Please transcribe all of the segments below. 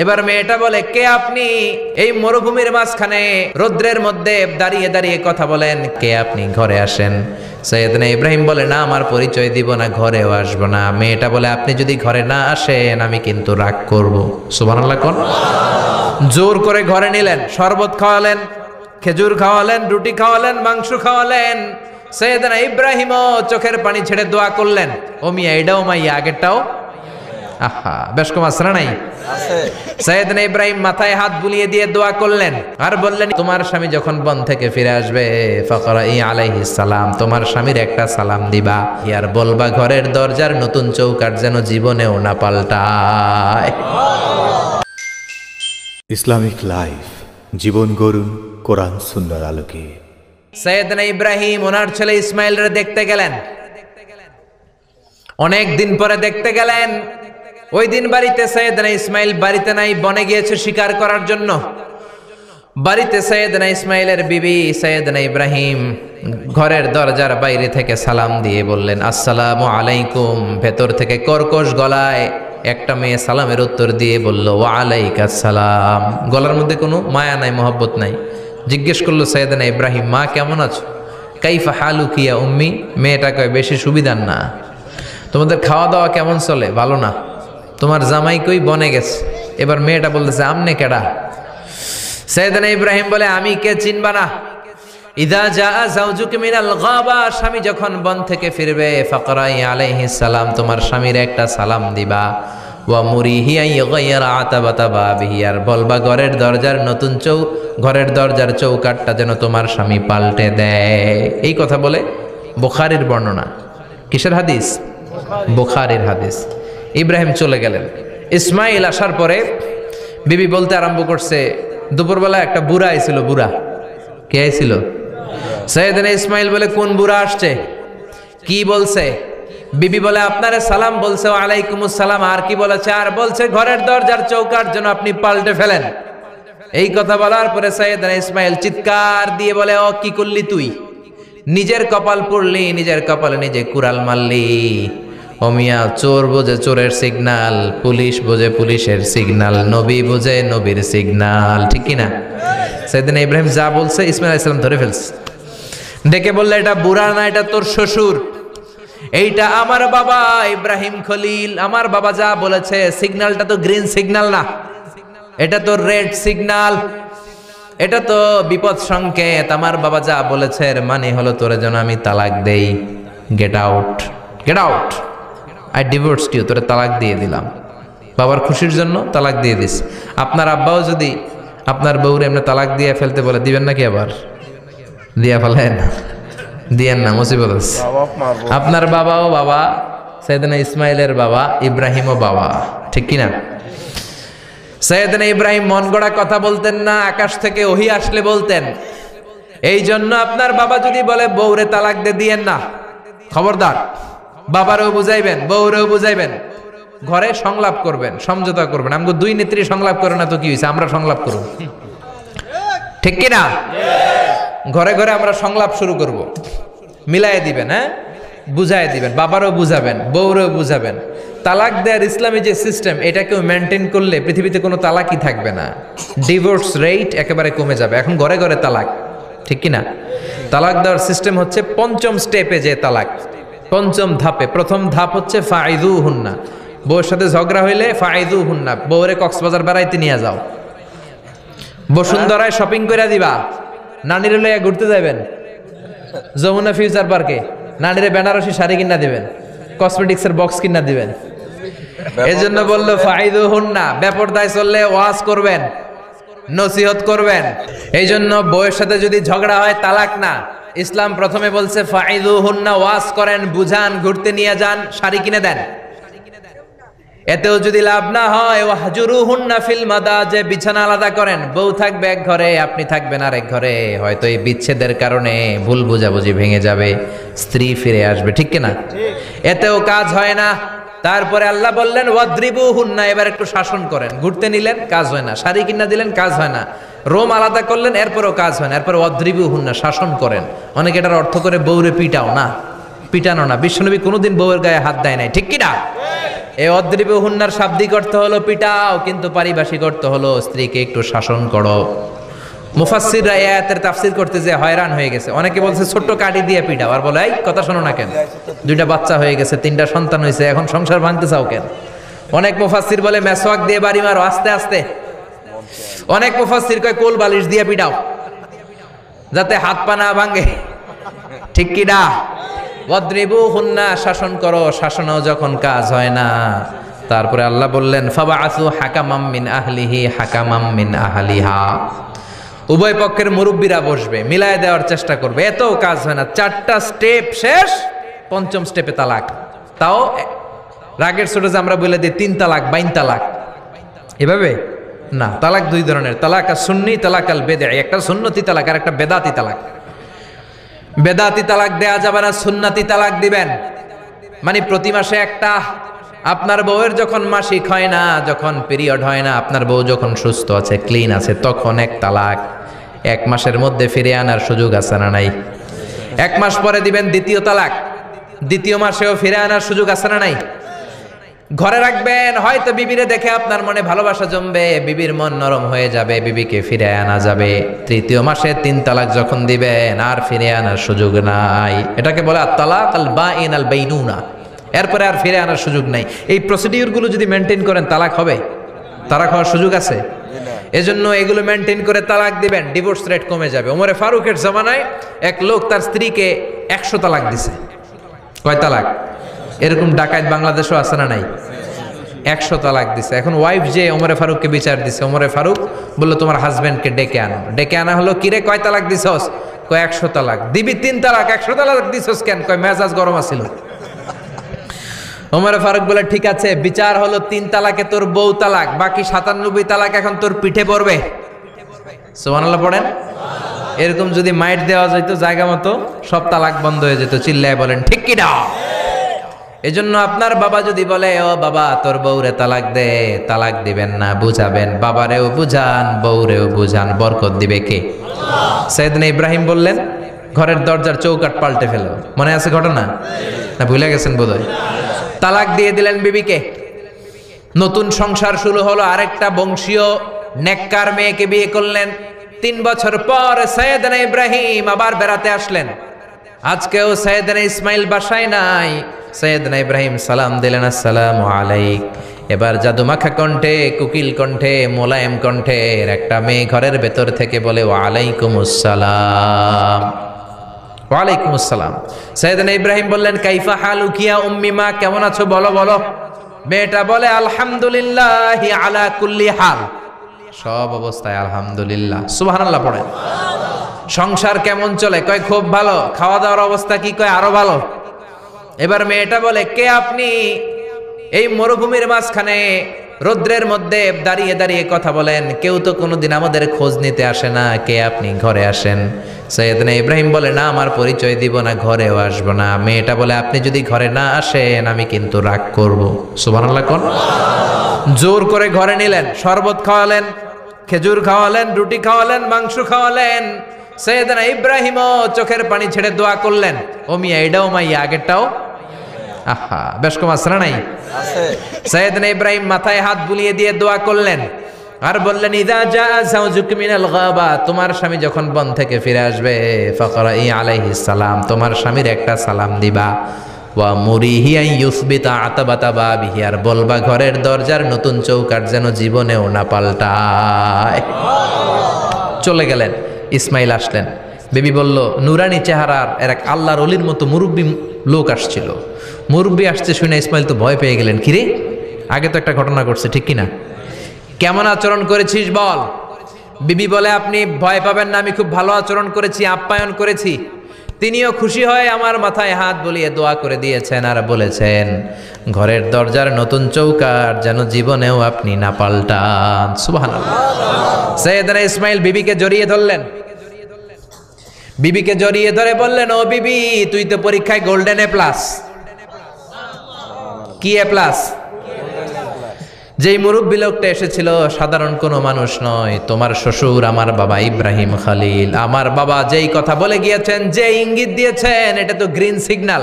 এবার মেয়েটা বলে, কে আপনি? এই মরুভূমির মাঝখানে রৌদ্রের মধ্যে দাঁড়িয়ে দাঁড়িয়ে কথা বলেন, কে আপনি? ঘরে আসেন। সৈয়দনা ইব্রাহিম বলে, না, আমার পরিচয় দিব না, ঘরেও আসবো না। মেয়েটা বলে, আপনি যদি ঘরে না আসেন আমি কিন্তু রাগ করব। সুবহানাল্লাহ কোন। জোর করে ঘরে নিলেন, শরবত খাওয়ালেন, খেজুর খাওয়ালেন, রুটি খাওয়ালেন, মাংস খাওয়ালেন। সৈয়দনা ইব্রাহিমও চোখের পানি ছেড়ে দোয়া করলেন। ও মিয়া, এটাও মাইয়া, আগেরটাও। আহা, বেশ কম আসরা নাই। সৈয়দনা ইব্রাহিম মাথায় হাত বুলিয়ে দিয়ে দোয়া করলেন আর বললেন, তোমার স্বামী যখন বন থেকে ফিরে আসবে ফাকরাই আলাইহিস সালাম, তোমার স্বামীর একটা সালাম দিবা, আর বলবা ঘরের দরজার নতুন চৌকাঠ যেন জীবনেও না পাল্টায়। ইসলামিক লাইফ, জীবন গড়ুন কোরআন সুন্নাহর আলোকে। সৈয়দনা ইব্রাহিম ওনার ছেলে ইসমাইলরে দেখতে গেলেন। অনেক দিন পরে দেখতে গেলেন। ওই দিন বাড়িতে সৈয়দনা ইসমাইল বাড়িতে নাই, বনে গিয়েছে শিকার করার জন্য। বাড়িতে সৈয়দনা ইসমাইলের বিবি সৈয়দনা ইব্রাহিম ঘরের দরজার বাইরে থেকে সালাম দিয়ে বললেন, আসসালামু আলাইকুম। ভেতর থেকে কর্কশ গলায় একটা মেয়ে সালামের উত্তর দিয়ে বলল, ওয়া আলাইকাস সালাম। গলার মধ্যে কোনো মায়া নাই, মহব্বত নাই। জিজ্ঞেস করলো সৈয়দনা ইব্রাহিম, মা কেমন আছো? কাইফা হালুকি ইয়া উম্মি। মেয়েটা কয়, বেশি সুবিধার না। তোমাদের খাওয়া দাওয়া কেমন চলে? ভালো না। তোমার জামাই কই? বনে গেছে। এবার মেয়েটা বলতেছে, আমনে কেডা? সৈয়দনা ইব্রাহিম বলে, আমি কে চিনবা না? ইদা জাআ যাওজুকা মিনাল গাবা, স্বামী যখন বন থেকে ফিরবে ফাকরাই আলাইহিস সালাম, তোমার স্বামীর একটা সালাম দিবা। ওয়া মুরিহি আন ইগাইরা আতাবাতা বাবিহি, আর বলবা ঘরের দরজার চৌকাঠটা যেন তোমার স্বামী পাল্টে দেয়। এই কথা বলে বুখারীর বর্ণনা। কিসের হাদিস? বুখারীর হাদিস। ইব্রাহিম চলে গেলেন। ইসমাইল আসার পরে বিবি বলতে আরম্ভ করছে, দুপুরবেলা একটা বুড়া আইছিল। বুড়া কে আইছিল? সৈয়দনা ইসমাইল বলে, কোন বুড়া আসছে? কি বলছে? বিবি বলে, আপনারে সালাম বলছে। ওয়া আলাইকুমুস সালাম। আর কি বলেছে? আর বলছে ঘরের দরজার চৌকাঠ যেন আপনি পাল্টে ফেলেন। এই কথা বলার পরে সৈয়দনা ইসমাইল চিৎকার দিয়ে বলে, ও কি করলি তুই? নিজের কপাল পুড়লি, নিজের কপালে নিজে কুড়াল মারলি। ও মিয়া, চোর বোঝে চোরের সিগনাল, পুলিশ বোঝে পুলিশের সিগনাল, নবী বোঝে নবীর সিগনাল, ঠিক কিনা? সেদিন ইব্রাহিম যা বলছে ইসমাইল আলাইহিস সালাম ধরে ফেলছে। ডেকে বললে, এটা বুড়া না, এটা তোর শ্বশুর, এইটা আমার বাবা ইব্রাহিম খলিল। আমার বাবা যা বলেছে, সিগন্যালটা তো গ্রিন সিগন্যাল না, এটা তো রেড সিগন্যাল, এটা তো বিপদ সংকেত। আমার বাবা যা বলেছে এর মানে হলো তোরে যেন আমি তালাক দেই। Get out, get out, I divorced you. তোরে তালাক দিয়ে দিলাম। বাবার খুশির জন্য তালাক দিয়ে দিস। আপনার আব্বাও যদি আপনার বউরে এমনি তালাক দিয়ে ফেলতে বলে, দিবেন নাকি? আবার দিয়া ফেলেন, দিয়েন না, মুসিবত আছে। আপনার বাবাও বাবা, সৈয়দনা ইসমাইলের বাবা, ইব্রাহিমও বাবা, ঠিক কিনা? সৈয়দনা ইব্রাহিম মন গড়া কথা বলতেন না, আকাশ থেকে ওহী আসলে বলতেন। এই জন্য আপনার বাবা যদি বলে বউরে তালাক দিয়েন না, খবরদার। বাবারেও বুঝাইবেন, বউরেও বুঝাইবেন, ঘরে সংলাপ করবেন, সমঝোতা করবেন। আমাকে দুই নেত্রী সংলাপ করে না তো কি হয়েছে, আমরা সংলাপ করব, ঠিক কিনা? ঘরে ঘরে আমরা সংলাপ শুরু করব। মিলাই দিবেন, হ্যাঁ, বুঝাই দিবেন, বাবারও বুঝাবেন, বউরেও বুঝাবেন। তালাক দেওয়ার ইসলামী যে সিস্টেম, এটাকেও মেনটেন করলে পৃথিবীতে কোনো তালাকই থাকবে না। ডিভোর্স রেট একেবারে কমে যাবে। এখন ঘরে ঘরে তালাক, ঠিক কিনা? তালাক দেওয়ার সিস্টেম হচ্ছে পঞ্চম স্টেপে যে তালাক, পঞ্চম ধাপে। প্রথম ধাপ হচ্ছে ফাইদুহুন্না। বউয়ের সাথে ঝগড়া হইলে ফাইদুহুন্না, বউরে কক্সবাজার বেড়াইতে নিয়ে যাও, বসুন্ধরায় শপিং করে দিবা, নানিরে লইয়া ঘুরতে যাবেন যমুনা ফিউচার পার্কে, নানিরে বেনারসি শাড়ি কিনা দিবেন, কসমেটিক্সের বক্স কিনা দিবেন। এই জন্য বললো ফাইদুহুন্না। বেপরদায় চললে ওয়াজ করবেন, নসিহত করবেন। এই জন্য বউয়ের সাথে যদি ঝগড়া হয় তালাক না, ইসলাম প্রথমে বলছে ফাইদুহুন্না, ওয়াজ করেন, বুঝান, ঘুরতে নিয়ে যান, শাড়ি কিনে দেন। এতেও যদি লাভ না হয়, ওয়াহজুরুহুন্না ফিল মাদাজি, বিছানা আলাদা করেন। বউ থাকবে এক ঘরে, আপনি থাকবেন আরেক ঘরে। হয়তো এই বিচ্ছেদের কারণে ভুল বুঝাবুঝি ভেঙে যাবে, স্ত্রী ফিরে আসবে, ঠিক কিনা? এতেও কাজ হয় না। তারপরে আল্লাহ বললেন ওয়াদ্রিবুহুন্না, এবার একটু শাসন করেন। ঘুরতে নিলেন, কাজ হয় না। শাড়ি কিনা দিলেন, কাজ হয় না। রোম আলাদা করলেন, এরপরও কাজ হয় না। এরপর ওয়াদ্রিবুহুন্না, শাসন করেন। অনেকে এটার অর্থ করে বউরে পিটাও না, পিটানো না। বিশ্বনবী কোনোদিন বউয়ের গায়ে হাত দেয় নাই, ঠিক কিনা? এই অদ্রিবহুন্নার শাব্দিক অর্থ হলো পিটাও, কিন্তু পারিভাষিক অর্থ হলো স্ত্রীকে একটু শাসন করো। মুফাসসিররা এই আয়াতের তাফসীর করতে যে হয়রান হয়ে গেছে। অনেকে বলছে ছোট্ট কাঠি দিয়ে পিটাও, আর বলে এই কথা শোনো না কেন, দুইটা বাচ্চা হয়ে গেছে, 3টা সন্তান হয়েছে, এখন সংসার ভাঙতে চাও কেন? অনেক মুফাসসির বলে মেসওয়াক দিয়ে বাড়ি মারো আস্তে আস্তে। অনেক মুফাসসির কয় কোল বালিশ দিয়ে পিটাও যাতে হাত পা না ভাঙে। ঠিক কি না? ওয়াদ্রিবুহুন্না, শাসন করো। শাসনও যখন কাজ হয় না, তারপরে আল্লাহ বললেন ফাবাআসু হাকামাম মিন আহলিহি হাকামাম মিন আহলিহা, উভয় পক্ষের মুরব্বীরা বসবে, মিলায় দেওয়ার চেষ্টা করবে। এতও কাজ হয় না, 4টা স্টেপ শেষ, 5ম স্টেপে তালাক। তাও রাগের ছোট যে আমরা বলে দিই 3 তালাক 22 তালাক, এভাবে না। তালাক 2 ধরনের, তালাক আর সুন্নি, তালাক আল বেদঈ। একটা সুন্নতি তালাক আর একটা বেদাতি তালাক। বেদাতি তালাক দেয়া যাবে না, সুন্নতি তালাক দিবেন। মানে প্রতি মাসে একটা। আপনার বউয়ের যখন মাসিক হয় না, যখন পিরিয়ড হয় না, আপনার বউ যখন সুস্থ আছে, ক্লিন আছে, তখন 1 তালাক। 1 মাসের মধ্যে ফিরে আনার সুযোগ আছে না নাই? 1 মাস পরে দিবেন 2য় তালাক। 2য় মাসেও ফিরে আনার সুযোগ আছে না নাই? ঘরে রাখবেন, হয়তো বিবিরে দেখে আপনার মনে ভালোবাসা জমবে, বিবির মন নরম হয়ে যাবে, বিবিকে ফিরে আনা যাবে। 3য় মাসে 3 তালাক যখন দিবেন, আর ফিরে আনার সুযোগ নাই। এটাকে বলে আত-তালাক আল বাঈন আল বাইনুনা। এরপরে আর ফিরে আনার সুযোগ নাই। এই প্রসিডিউরগুলো যদি মেনটেন করেন, তালাক হবে? তালাক হওয়ার সুযোগ আছে? এজন্য এগুলো মেনটেন করে তালাক দিবেন, ডিভোর্স রেট কমে যাবে। ওমরে ফারুকের জামানায় এক লোক তার স্ত্রীকে 100 তালাক দিছে। কয় তালাক? এরকম ডাকাত বাংলাদেশও আছে না নাই? 100 তালাক দিছে। এখন ওয়াইফ যে ওমরে ফারুককে বিচার দিছে, ওমরে ফারুক বলল তোমার হাজবেন্ডকে ডেকে আনো। ডেকে আনা হলো, কিরে কয় তালাক দিছস? কয় 100 তালাক। দিবি 3 তালাক, 100 তালাক দিছস কেন? কয় মেজাজ গরম আছিল। ওমরে ফারুক বলে ঠিক আছে, বিচার হলো 3 তালাকে তোর বউ তালাক, বাকি 97 তালাক এখন তোর পিঠে পড়বে। সুবহানাল্লাহ পড়েন। এরকম যদি মাইট দেওয়া যেত জায়গা মতো, সব তালাক বন্ধ হয়ে যেত। চিল্লায় বলেন ঠিক কি না? এজন্য আপনার বাবা যদি বলে ও বাবা তোর বউরে তালাক দে, তালাক দিবেন না, বুঝাবেন। বাবারেও বুঝান, বউরেও বুঝান, বরকত দিবে কে? সাইয়েদনা ইব্রাহিম বললেন ঘরের দরজার চৌকাঠ পাল্টে ফেলো। মনে আছে ঘটনা? না ভুলে গেছেন বোধহয়? তালাক দিয়ে দিলেন বিবিকে। নতুন সংসার শুরু হলো। আরেকটা বংশীয় নেককার মেয়েকে বিয়ে করলেন। 3 বছর পর সাইয়েদনা ইব্রাহিম আবার বেড়াতে আসলেন। আজকেও সাইয়েদনা ইসমাইল বাসায় নাই। সাইয়েদনা ইব্রাহিম সালাম দিলেন, আসসালামু আলাইক। এবার জাদুমাখা কণ্ঠে, কুকিল কণ্ঠে, মোলায়েম কণ্ঠের একটা মেয়ে ঘরের ভেতর থেকে বলে ওয়ালাইকুমুস সালাম। ওয়ালাইকুমুস সালাম। সাইয়েদনা ইব্রাহিম বললেন কাইফা হালুকি ইয়া উম্মি মা, কেমন আছো বলো বলো। মেয়েটা বলে আলহামদুলিল্লাহি আলা কুল্লি হাল, সব অবস্থায় আলহামদুলিল্লাহ। সুবহানাল্লাহ পড়েন। সংসার কেমন চলে? কয় খুব ভালো। খাওয়া দাওয়ার অবস্থা কি? কয় আরো ভালো। এবার মেয়েটা বলে কে আপনি? এই মরুভূমির মাঝখানে রৌদ্রের মধ্যে দাঁড়িয়ে দাঁড়িয়ে কথা বলেন, কেউ তো কোনোদিন আমাদের খোঁজ নিতে আসে না। কে আপনি? ঘরে আসেন। সাইয়েদনা ইব্রাহিম বলে না, আমার পরিচয় দিব না, ঘরেও আসবো না। মেয়েটা বলে আপনি যদি ঘরে না আসেন আমি কিন্তু রাগ করব। সুবহানাল্লাহ কোন। জোর করে ঘরে নিলেন, শরবত খাওয়ালেন, খেজুর খাওয়ালেন, রুটি খাওয়ালেন, মাংস খাওয়ালেন। সাইয়েদনা ইব্রাহিমও চোখের পানি ছেড়ে দোয়া করলেন, ও মিয়া এটাও মাইয়া আগেরটাও। আহা, বেশ কম আছে না নাই? সাইয়েদনা ইব্রাহিম মাথায় হাত বুলিয়ে দিয়ে দোয়া করলেন আর বললেন ইদা জা যাওজুক মিনাল গাবা, তোমার স্বামী যখন বন থেকে ফিরে আসবে, ফাকরাই আলাইহিস সালাম, তোমার স্বামীর একটা সালাম দিবা। ওয়া মুরিহি আন ইউসবিতা আতাবাতা বাবিহি, আর বলবা ঘরের দরজার নতুন চৌকাঠ যেন জীবনেও না পাল্টায়। চলে গেলেন। ইসমাইল আসলেন। বেবি বলল নুরানি চেহারার এক আল্লাহর ওলির মতো মুরব্বী লোক আসছিল। মুরব্বী আসছে শুনে ইসমাইল তো ভয় পেয়ে গেলেন। কিরে, আগে তো একটা ঘটনা ঘটছে, ঠিক কিনা? কেমন আচরণ করেছিস বল। বিবি বলে আপনি ভয় পাবেন না, আমি খুব ভালো আচরণ করেছি, আপ্যায়ন করেছি। তিনিও খুশি হয়ে আমার মাথায় হাত বুলিয়ে দোয়া করে দিয়েছেন আর বলেছেন ঘরের দরজার নতুন চৌকাঠ যেন জীবনেও আপনি না পাল্টান। সুবহানাল্লাহ। সাইয়েদনা ইসমাইল বিবিকে জড়িয়ে ধরলেন। বিবিকে জড়িয়ে ধরে বললেন ও বিবি, তুই তো পরীক্ষায় গোল্ডেন এ প্লাস। কি এ প্লাস? যেই মুরব্বী লোকটা এসেছিল সাধারণ কোনো মানুষ নয়, তোমার শ্বশুর আমার বাবা ইব্রাহিম খালিল। আমার বাবা যেই কথা বলে গিয়েছেন, যে ইঙ্গিত দিয়েছেন, এটা তো গ্রিন সিগন্যাল।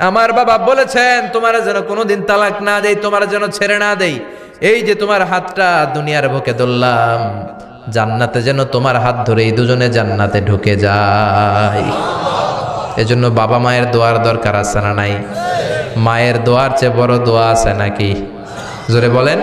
আমার বাবা বলেছেন তোমার যেন কোনোদিন তালাক না দেই, তোমার যেন ছেড়ে না দেই। এই যে তোমার হাতটা দুনিয়ার বুকে ধরলাম, জান্নাতে যেন তোমার হাত ধরে এই দুজনে জান্নাতে ঢুকে যায়। এজন্য বাবা মায়ের দোয়ার দরকার আছে না নাই? মায়ের দোয়ার চেয়ে বড় দোয়া আছে নাকি? জোরে বলেন।